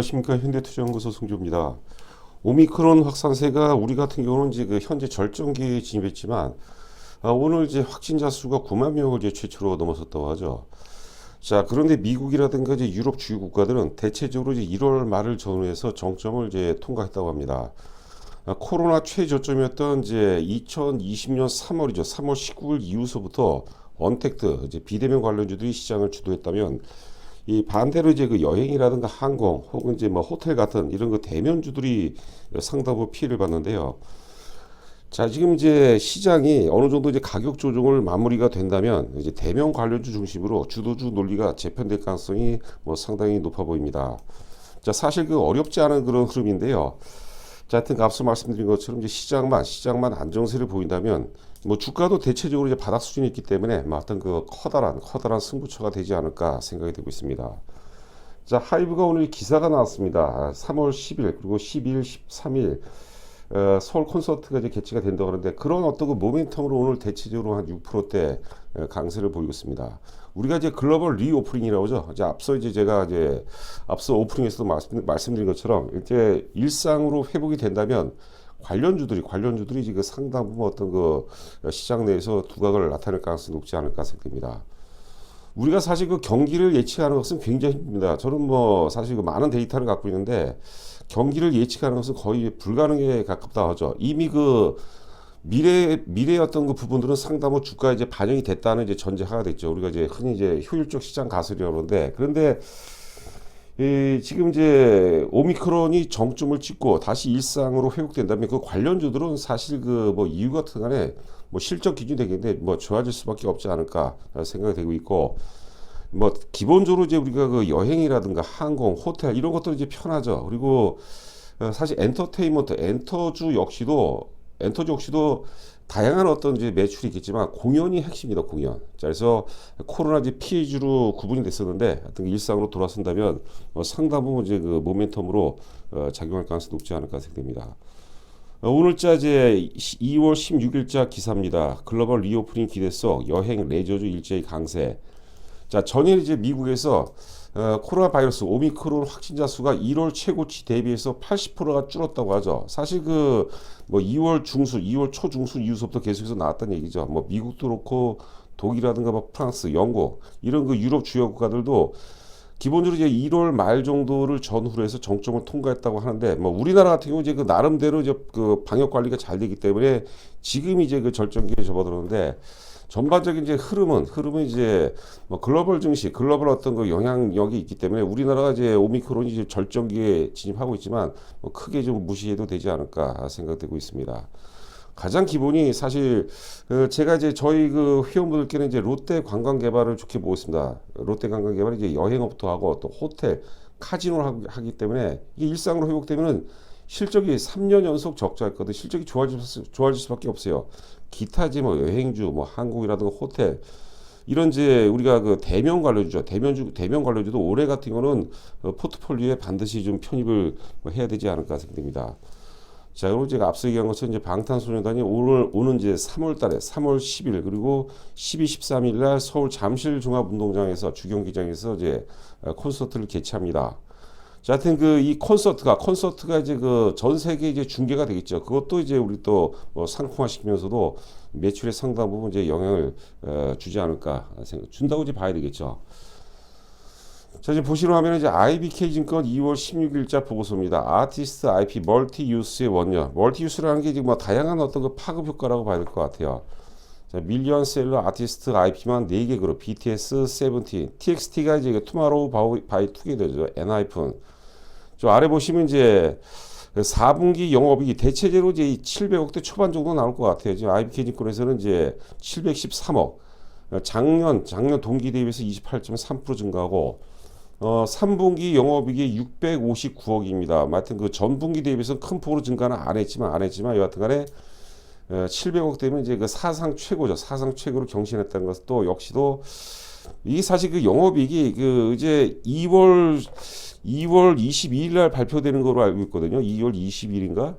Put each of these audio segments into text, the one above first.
안녕하십니까. 현대투자연구소 송주입니다. 오미크론 확산세가 우리 같은 경우는 이제 현재 절정기에 진입했지만 오늘 이제 확진자 수가 9만 명을 이제 최초로 넘어섰다고 하죠. 자, 그런데 미국이라든가 이제 유럽 주요 국가들은 대체적으로 이제 1월 말을 전후해서 정점을 이제 통과했다고 합니다. 코로나 최저점이었던 이제 2020년 3월이죠. 3월 19일 이후서부터 언택트 이제 비대면 관련주들이 시장을 주도했다면 이 반대로 이제 그 여행이라든가 항공 혹은 이제 뭐 호텔 같은 이런 그 대면주들이 상당부 피해를 봤는데요. 자, 지금 이제 시장이 어느 정도 이제 가격 조정을 마무리가 된다면 이제 대면 관련주 중심으로 주도주 논리가 재편될 가능성이 뭐 상당히 높아 보입니다. 자, 사실 그 어렵지 않은 그런 흐름인데요. 자, 하여튼 앞서 말씀드린 것처럼 이제 시장만 안정세를 보인다면 뭐 주가도 대체적으로 이제 바닥 수준이 있기 때문에 뭐 어떤 그 커다란 승부처가 되지 않을까 생각이 되고 있습니다. 자, 하이브가 오늘 기사가 나왔습니다. 3월 10일 그리고 12일, 13일 서울 콘서트가 이제 개최가 된다고 하는데 그런 어떤 그 모멘텀으로 오늘 대체적으로 한 6%대 강세를 보이고 있습니다. 우리가 이제 글로벌 리오프닝이라고 하죠. 이제 앞서 이제 제가 이제 앞서 오프닝에서도 말씀드린 것처럼 이제 일상으로 회복이 된다면 관련주들이 이제 그 상당 부분 어떤 그 시장 내에서 두각을 나타낼 가능성이 높지 않을까 생각됩니다. 우리가 사실 그 경기를 예측하는 것은 굉장히 힘듭니다. 저는 뭐 사실 그 많은 데이터를 갖고 있는데 경기를 예측하는 것은 거의 불가능에 가깝다 하죠. 이미 그 미래의 어떤 그 부분들은 상당 부분 주가에 이제 반영이 됐다는 이제 전제하가 됐죠. 우리가 이제 흔히 이제 효율적 시장 가설이라고 그러는데 그런데 지금 이제 오미크론이 정점을 찍고 다시 일상으로 회복된다면 그 관련주들은 사실 그 뭐 이유 같은 간에 뭐 실적 기준이 되겠는데 뭐 좋아질 수밖에 없지 않을까 생각이 되고 있고 뭐 기본적으로 이제 우리가 그 여행이라든가 항공, 호텔 이런 것들은 이제 편하죠. 그리고 사실 엔터주 역시도 다양한 어떤 이제 매출이 있겠지만 공연이 핵심이다, 공연. 자, 그래서 코로나 이제 피해주로 구분이 됐었는데 하여튼 일상으로 돌아선다면 상당 부분 이제 그 모멘텀으로 작용할 가능성이 높지 않을까 생각됩니다. 오늘자 이제 2월 16일자 기사입니다. 글로벌 리오프닝 기대 속 여행 레저주 일제히 강세. 자, 전일 이제 미국에서 코로나 바이러스 오미크론 확진자 수가 1월 최고치 대비해서 80%가 줄었다고 하죠. 사실 그 뭐 2월 초중순 이후부터 계속해서 나왔다는 얘기죠. 뭐 미국도 그렇고 독일이라든가 뭐 프랑스, 영국 이런 그 유럽 주요 국가들도 기본적으로 이제 1월 말 정도를 전후로 해서 정점을 통과했다고 하는데 뭐 우리나라 같은 경우 이제 그 나름대로 이제 그 방역 관리가 잘 되기 때문에 지금 이제 그 절정기에 접어들었는데 전반적인 이제 흐름은 이제 뭐 글로벌 증시, 글로벌 어떤 그 영향력이 있기 때문에 우리나라가 이제 오미크론이 이제 절정기에 진입하고 있지만 뭐 크게 좀 무시해도 되지 않을까 생각되고 있습니다. 가장 기본이 사실 제가 이제 저희 그 회원분들께는 이제 롯데 관광 개발을 좋게 보고 있습니다. 롯데 관광 개발이 이제 여행업도 하고 또 호텔, 카지노를 하기 때문에 이게 일상으로 회복되면은 실적이 3년 연속 적자였거든. 실적이 좋아질 수밖에 없어요. 기타 이제 뭐 여행주, 뭐 항공이라든가 호텔 이런 이제 우리가 그 대면 관련주죠. 대면 관련주도 올해 같은 경우는 포트폴리오에 반드시 좀 편입을 해야 되지 않을까 생각됩니다. 자, 그리고 제가 앞서 얘기한 것처럼 이제 방탄소년단이 오는 이제 3월 10일 그리고 12, 13일 날 서울 잠실 종합운동장에서 주경기장에서 이제 콘서트를 개최합니다. 자, 하여튼 그 이 콘서트가 이제 그 전 세계 이제 중계가 되겠죠. 그것도 이제 우리 또 뭐 상품화 시키면서도 매출에 상당 부분 이제 영향을 주지 않을까 준다고 이제 봐야 되겠죠. 자, 지금 보시는 화면은 이제 IBK증권 2월 16일자 보고서입니다. 아티스트 IP 멀티유스의 원년. 멀티유스라는 게 지금 뭐 다양한 어떤 그 파급 효과라고 봐야 될 것 같아요. 자, 밀리언셀러 아티스트 IP만 4개 그룹 BTS, 세븐틴, TXT가 이제 투마로우 바이 투게더죠. 엔하이픈. 저 아래 보시면 이제 4분기 영업이익이 대체적으로 이제 700억대 초반 정도 나올 것 같아요. 지금 IBK증권에서는 이제 713억. 작년 동기 대비해서 28.3% 증가하고 3분기 영업이익이 659억입니다. 하여튼 그 전분기 대비해서 큰 폭으로 증가는 안 했지만 여하튼간에 700억 되면 이제 그 사상 최고죠. 사상 최고를 경신했다는 것도 역시도 이게 사실 그 영업이익이 그 이제 2월 22일 날 발표되는 거로 알고 있거든요. 2월 20일인가?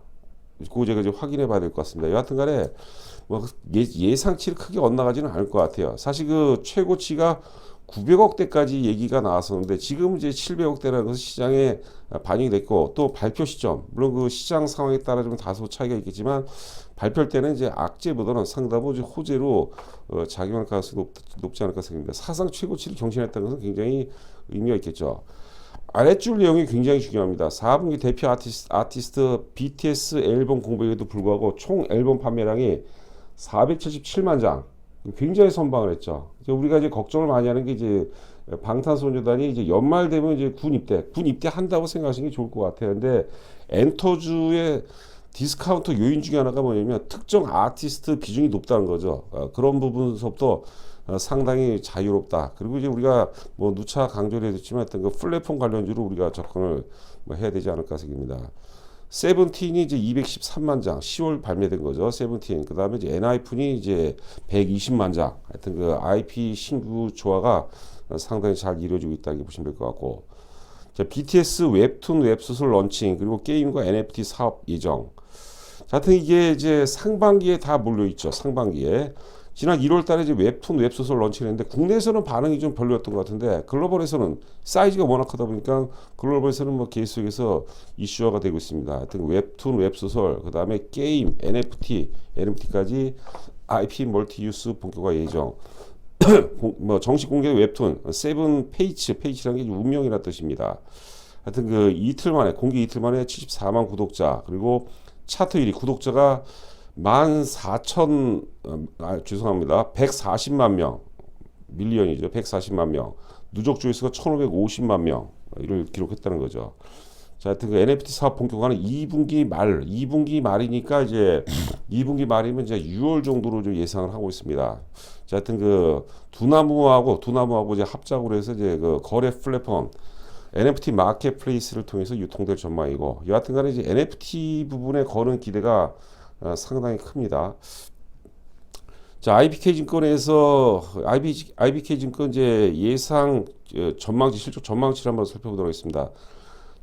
그거 제가 이제 확인해 봐야 될 것 같습니다. 여하튼간에 뭐 예상치를 크게 엇나가지는 않을 것 같아요. 사실 그 최고치가 900억대까지 얘기가 나왔었는데 지금 이제 700억대라는 것은 시장에 반영이 됐고 또 발표 시점 물론 그 시장 상황에 따라 좀 다소 차이가 있겠지만 발표 때는 이제 악재보다는 상당부 호재로 작용할 가능성이 높지 않을까 생각합니다. 사상 최고치를 경신했다는 것은 굉장히 의미가 있겠죠. 아랫줄 내용이 굉장히 중요합니다. 4분기 대표 아티스트 BTS 앨범 공백에도 불구하고 총 앨범 판매량이 477만 장. 굉장히 선방을 했죠. 우리가 이제 걱정을 많이 하는 게 이제 방탄소년단이 이제 연말 되면 이제 군 입대 한다고 생각하시는 게 좋을 것 같아요. 근데 엔터주의 디스카운트 요인 중에 하나가 뭐냐면 특정 아티스트 비중이 높다는 거죠. 그런 부분에서부터 상당히 자유롭다. 그리고 이제 우리가 뭐 누차 강조를 해줬지만 어떤 그 플랫폼 관련주로 우리가 접근을 뭐 해야 되지 않을까 생각합니다. 세븐틴이 이제 213만 장 10월 발매된 거죠. 세븐틴. 그 다음에 이제 엔하이픈이 이제 120만 장. 하여튼 그 IP 신규 조화가 상당히 잘 이루어지고 있다고 보시면 될 것 같고. 자, BTS 웹툰 웹소설 런칭 그리고 게임과 NFT 사업 예정. 자, 하여튼 이게 이제 상반기에 다 몰려 있죠. 상반기에. 지난 1월 달에 이제 웹툰 웹소설 런칭했는데 국내에서는 반응이 좀 별로였던 것 같은데 글로벌에서는 사이즈가 워낙 크다 보니까 글로벌에서는 뭐 계속해서 이슈화가 되고 있습니다. 하여튼 웹툰 웹소설 그다음에 게임 NFT까지 IP 멀티유스 본격화 예정. 뭐 정식 공개 웹툰 세븐 페이지라는 게 운명이라는 뜻입니다. 하여튼 그 공개 이틀 만에 74만 구독자 그리고 차트 1위 구독자가 140만 명 밀리언이죠. 140만 명 누적 조회수가 1550만 명을 기록했다는 거죠. 자, 하여튼 그 NFT 사업 본격화는 2분기 말이니까 이제 2분기 말이면 이제 6월 정도로 좀 예상을 하고 있습니다. 자, 하여튼 그 두나무하고 이제 합작으로 해서 이제 그 거래 플랫폼 NFT 마켓플레이스를 통해서 유통될 전망이고 여하튼간에 이제 NFT 부분에 거는 기대가 상당히 큽니다. 자, IBK증권에서 IBK증권 이제 예상 전망치 실적 전망치를 한번 살펴보도록 하겠습니다.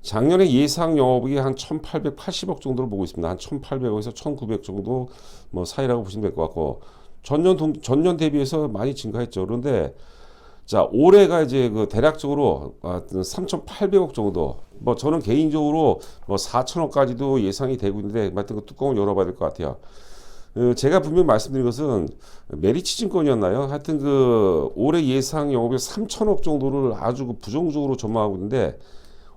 작년에 예상 영업이익이 한 1,880억 정도로 보고 있습니다. 한 1,800억에서 1,900 정도 뭐 사이라고 보시면 될 것 같고 전년 대비해서 많이 증가했죠. 그런데 자, 올해가 이제 그 대략적으로 3,800억 정도. 뭐 저는 개인적으로 뭐 4천억까지도 예상이 되고 있는데 하여튼 그 뚜껑을 열어봐야 될 것 같아요. 제가 분명 말씀드린 것은 메리츠 증권이었나요? 하여튼 그 올해 예상 영업이 3천억 정도를 아주 그 부정적으로 전망하고 있는데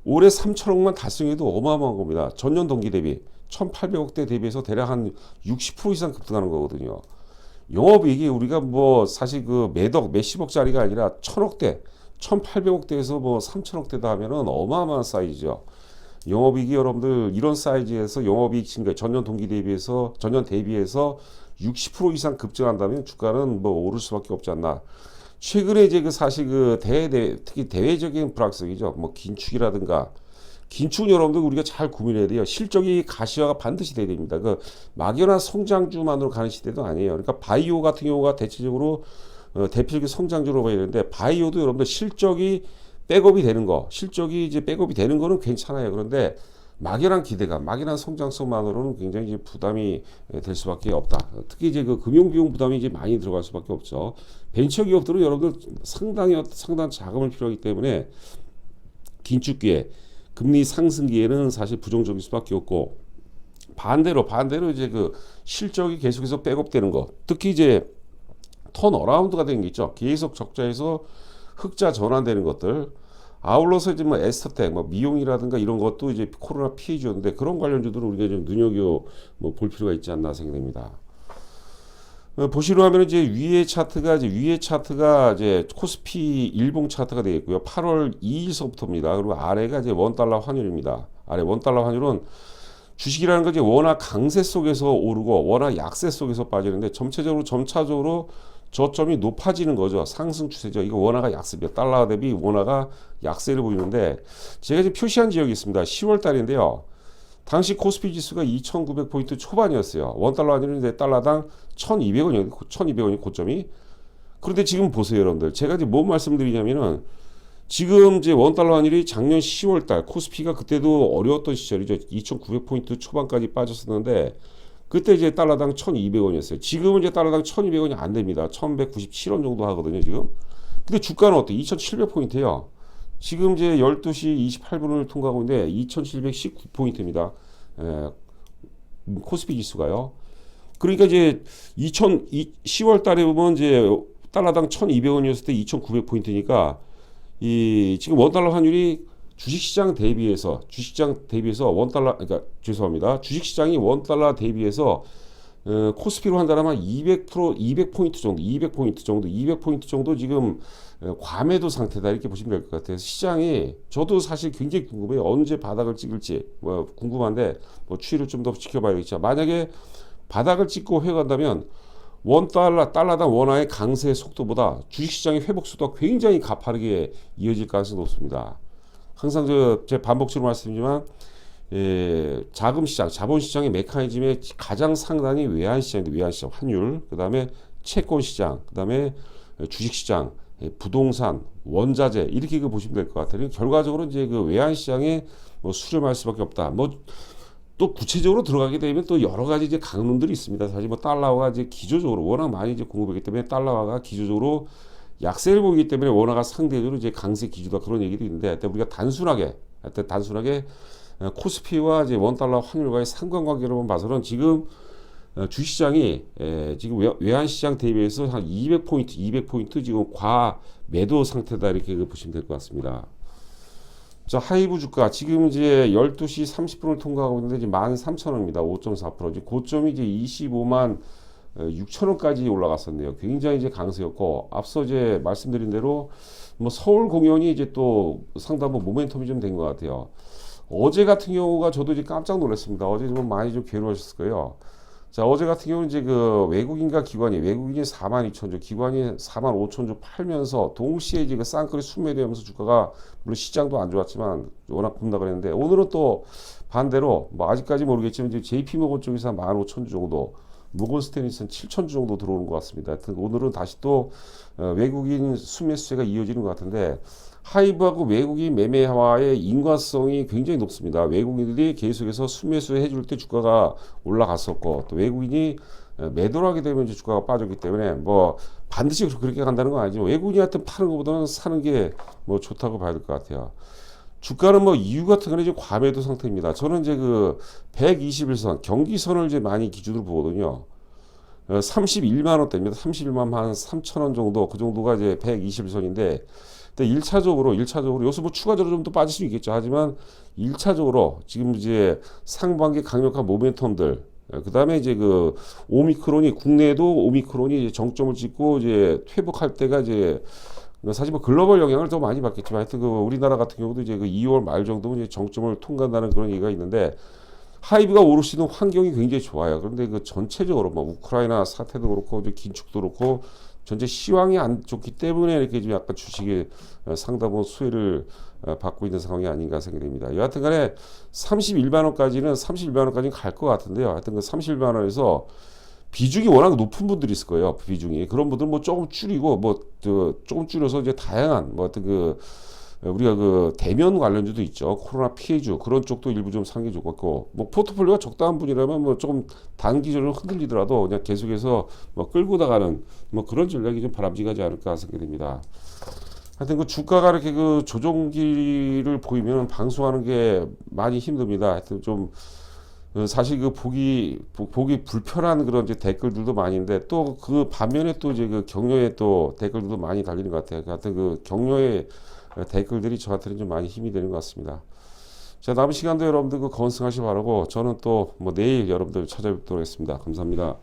올해 3천억만 달성해도 어마어마한 겁니다. 전년 동기 대비 1,800억대 대비해서 대략 한 60% 이상 급등하는 거거든요. 영업이익이 우리가 뭐 사실 그 몇십억짜리가 아니라 1,000억대, 1,800억대에서 뭐 3,000억대다 하면은 어마어마한 사이즈죠. 영업이익이 여러분들 이런 사이즈에서 영업이익 증가 전년 대비해서 60% 이상 급증한다면 주가는 뭐 오를 수밖에 없지 않나. 최근에 이제 그 사실 그 특히 대외적인 불확성이죠. 뭐 긴축은 여러분들 우리가 잘 고민해야 돼요. 실적이 가시화가 반드시 돼야 됩니다. 그 막연한 성장주만으로 가는 시대도 아니에요. 그러니까 바이오 같은 경우가 대체적으로 대표적인 성장주로 봐야 되는데 바이오도 여러분들 실적이 백업이 되는 거는 괜찮아요. 그런데 막연한 기대감, 막연한 성장성만으로는 굉장히 이제 부담이 될 수밖에 없다. 특히 이제 그 금융 비용 부담이 이제 많이 들어갈 수밖에 없죠. 벤처 기업들은 여러분들 상당한 자금을 필요하기 때문에 긴축기에 금리 상승기에는 사실 부정적일 수밖에 없고 반대로 이제 그 실적이 계속해서 백업되는 거, 특히 이제 턴어라운드가 되는 게 있죠. 계속 적자에서 흑자 전환되는 것들. 아울러서 이제 뭐 에스테텍, 뭐 미용이라든가 이런 것도 이제 코로나 피해주였는데 그런 관련주들은 우리가 좀 눈여겨 볼 필요가 있지 않나 생각됩니다. 보시려 하면 이제 위에 차트가 이제 코스피 일봉 차트가 되겠고요. 8월 2일서부터입니다. 그리고 아래가 이제 원달러 환율입니다. 아래 원달러 환율은 주식이라는 건 이제 워낙 강세 속에서 오르고 워낙 약세 속에서 빠지는데 점차적으로 저점이 높아지는 거죠. 상승 추세죠. 이거 원화가 약세입니다. 달러 대비 원화가 약세를 보이는데 제가 지금 표시한 지역이 있습니다. 10월 달인데요. 당시 코스피 지수가 2,900포인트 초반이었어요. 원달러 환율인데 달러당 1,200원이 고점이. 그런데 지금 보세요, 여러분들. 제가 이제 뭐 말씀드리냐면은 지금 이제 원달러 환율이 작년 10월 달 코스피가 그때도 어려웠던 시절이죠. 2,900포인트 초반까지 빠졌었는데 그때 이제 달러당 1,200원이었어요. 지금은 이제 달러당 1,200원이 안 됩니다. 1,197원 정도 하거든요, 지금. 근데 주가는 어때? 2,700포인트예요. 지금 이제 12시 28분을 통과하고 있는데 2,719포인트입니다. 코스피 지수가요. 그러니까 이제 10월 달에 보면 이제 달러당 1,200원이었을 때 2,900포인트니까 이 지금 원달러 환율이 주식시장 대비해서 원달러, 그러니까 죄송합니다. 주식시장이 원달러 대비해서 코스피로 한다면 200포인트 정도, 200포인트 정도 지금 과매도 상태다 이렇게 보시면 될 것 같아요. 시장이 저도 사실 굉장히 궁금해요. 언제 바닥을 찍을지 뭐 궁금한데 뭐 추이를 좀 더 지켜봐야겠죠. 만약에 바닥을 찍고 회간다면 달러당 원화의 강세 속도보다 주식시장의 회복 속도가 굉장히 가파르게 이어질 가능성이 높습니다. 항상 제 반복적으로 말씀드리지만 자금시장, 자본시장의 메커니즘의 가장 상단이 외환시장인데 외환시장 환율, 그 다음에 채권시장, 그 다음에 주식시장, 부동산, 원자재 이렇게 보시면 될 것 같아요. 결과적으로 이제 그 외환시장에 뭐 수렴할 수밖에 없다. 뭐 또 구체적으로 들어가게 되면 또 여러 가지 이제 강론들이 있습니다. 사실 뭐 달러화가 이제 기조적으로 워낙 많이 이제 공급하기 때문에 달러화가 기조적으로 약세를 보이기 때문에 원화가 상대적으로 이제 강세 기조다 그런 얘기도 있는데 하여튼 우리가 단순하게 코스피와 이제 원달러 환율과의 상관관계로 봐서는 지금 주시장이 지금 외환시장 대비해서 한 200포인트 지금 과매도 상태다 이렇게 보시면 될 것 같습니다. 자, 하이브 주가 지금 이제 12시 30분을 통과하고 있는데 이제 13,000원입니다. 5.4%. 이제 고점이 이제 25만 6천원까지 올라갔었네요. 굉장히 이제 강세였고 앞서 이제 말씀드린 대로 뭐 서울 공연이 이제 또 상당히 모멘텀이 좀 된 것 같아요. 어제 같은 경우가 저도 이제 깜짝 놀랐습니다. 어제 좀 많이 좀 괴로우셨을 거예요. 자, 어제 같은 경우는 이제 그 외국인이 42,000조, 기관이 45,000조 팔면서 동시에 이제 그 쌍끌이 순매도하면서 주가가 물론 시장도 안 좋았지만 워낙 급락을 했는데 오늘은 또 반대로 뭐 아직까지 모르겠지만 이제 JP모건 쪽에서 한 15,000주 정도, 모건스탠리스는 7,000주 정도 들어오는 것 같습니다. 하여튼 오늘은 다시 또 외국인 순매수세가 이어지는 것 같은데 하이브하고 외국인 매매와의 인과성이 굉장히 높습니다. 외국인들이 계속해서 순매수 해줄 때 주가가 올라갔었고 또 외국인이 매도를 하게 되면 이제 주가가 빠졌기 때문에 뭐 반드시 그렇게 간다는 건 아니지만 외국인이 하여튼 파는 것보다는 사는 게 뭐 좋다고 봐야 될 것 같아요. 주가는 뭐 이유 같은 거는 이제 과매도 상태입니다. 저는 이제 그 121선 경기선을 이제 많이 기준으로 보거든요. 31만 원대입니다. 31만 한 3천 원 정도 그 정도가 이제 121선인데 1차적으로 여기서 뭐 추가적으로 좀 더 빠질 수 있겠죠. 하지만 1차적으로 지금 이제 상반기 강력한 모멘텀들 그 다음에 이제 그 국내에도 오미크론이 이제 정점을 찍고 이제 회복할 때가 이제 사실 뭐 글로벌 영향을 더 많이 받겠지만 하여튼 그 우리나라 같은 경우도 이제 그 2월 말 정도면 이제 정점을 통과한다는 그런 얘기가 있는데 하이브가 오를 수 있는 환경이 굉장히 좋아요. 그런데 그 전체적으로 뭐 우크라이나 사태도 그렇고 이제 긴축도 그렇고 전체 시황이 안 좋기 때문에 이렇게 좀 약간 주식이 상당한 수혜를 받고 있는 상황이 아닌가 생각됩니다. 여하튼간에 31만 원까지는 갈 것 같은데요. 하여튼 그 31만 원에서 비중이 워낙 높은 분들이 있을 거예요. 비중이 그런 분들 뭐 조금 줄이고 조금 줄여서 이제 다양한 뭐 어떤 그 우리가 그 대면 관련주도 있죠. 코로나 피해주 그런 쪽도 일부 좀 상기 좋고 뭐 포트폴리오가 적당한 분이라면 뭐 조금 단기적으로 흔들리더라도 그냥 계속해서 뭐 끌고 나가는 뭐 그런 전략이 좀 바람직하지 않을까 생각됩니다. 하여튼 그 주가가 이렇게 그 조정기를 보이면 방송하는 게 많이 힘듭니다. 하여튼 좀 사실 그 보기 불편한 그런 이제 댓글들도 많은데 또 그 반면에 또 이제 그 격려의 또 댓글들도 많이 달리는 것 같아요. 하여튼 그 격려의 댓글들이 저한테는 좀 많이 힘이 되는 것 같습니다. 자, 남은 시간도 여러분들 그 건승하시기 바라고 저는 또 뭐 내일 여러분들 찾아뵙도록 하겠습니다. 감사합니다.